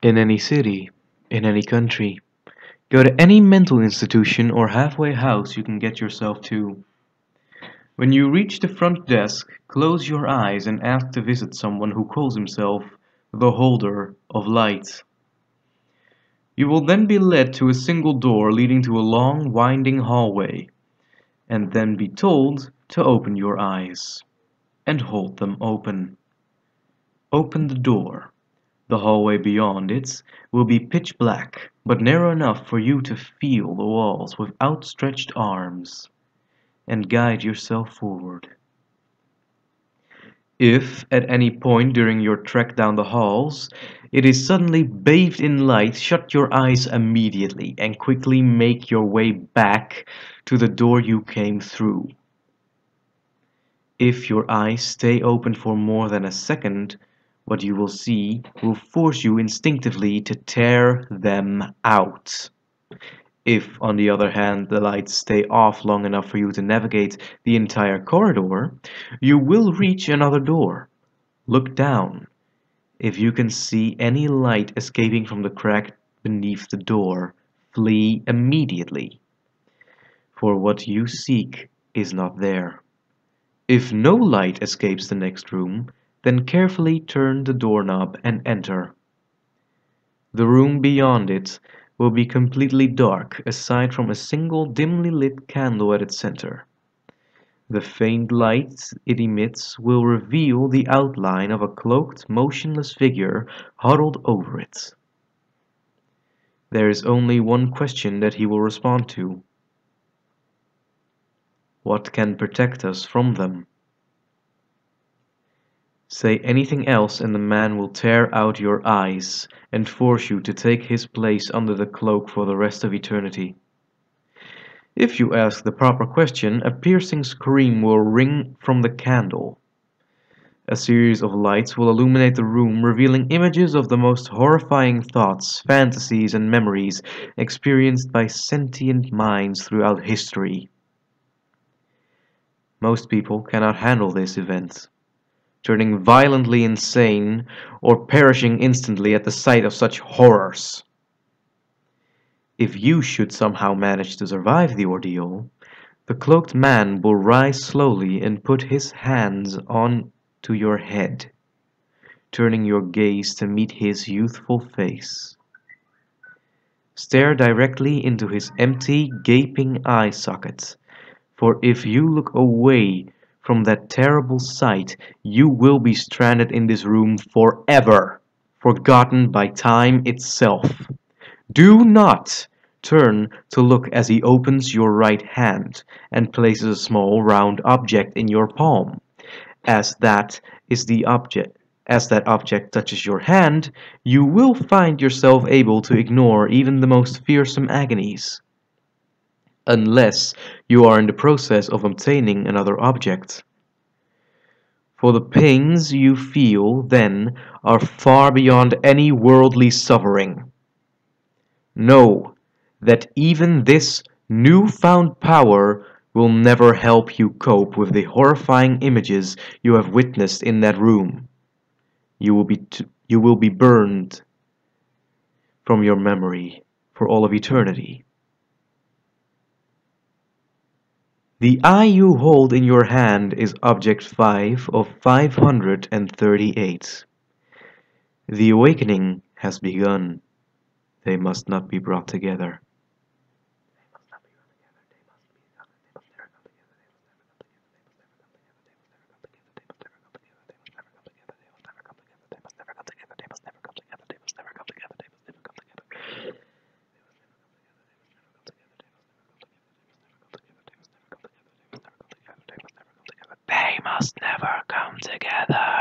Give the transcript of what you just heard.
In any city, in any country, go to any mental institution or halfway house you can get yourself to. When you reach the front desk, close your eyes and ask to visit someone who calls himself the holder of light. You will then be led to a single door leading to a long, winding hallway, and then be told to open your eyes and hold them open. Open the door. The hallway beyond it will be pitch black, but narrow enough for you to feel the walls with outstretched arms and guide yourself forward. If, at any point during your trek down the halls, it is suddenly bathed in light, shut your eyes immediately and quickly make your way back to the door you came through. If your eyes stay open for more than a second, what you will see will force you instinctively to tear them out. If, on the other hand, the lights stay off long enough for you to navigate the entire corridor, you will reach another door. Look down. If you can see any light escaping from the crack beneath the door, flee immediately, for what you seek is not there. If no light escapes the next room, then carefully turn the doorknob and enter. The room beyond it will be completely dark aside from a single dimly lit candle at its center. The faint light it emits will reveal the outline of a cloaked, motionless figure huddled over it. There is only one question that he will respond to. What can protect us from them? Say anything else and the man will tear out your eyes and force you to take his place under the cloak for the rest of eternity. If you ask the proper question, a piercing scream will ring from the candle. A series of lights will illuminate the room, revealing images of the most horrifying thoughts, fantasies, and memories experienced by sentient minds throughout history. Most people cannot handle this event, turning violently insane or perishing instantly at the sight of such horrors. If you should somehow manage to survive the ordeal, the cloaked man will rise slowly and put his hands on to your head, turning your gaze to meet his youthful face. Stare directly into his empty, gaping eye socket, for if you look away from that terrible sight, you will be stranded in this room forever, forgotten by time itself. Do not turn to look as he opens your right hand and places a small round object in your palm. As that is the object, as that object touches your hand, you will find yourself able to ignore even the most fearsome agonies, unless you are in the process of obtaining another object. For the pains you feel then are far beyond any worldly suffering. Know that even this new-found power will never help you cope with the horrifying images you have witnessed in that room. You will be burned from your memory for all of eternity. The eye you hold in your hand is object 5 of 538. The awakening has begun. They must not be brought together. They must never come together.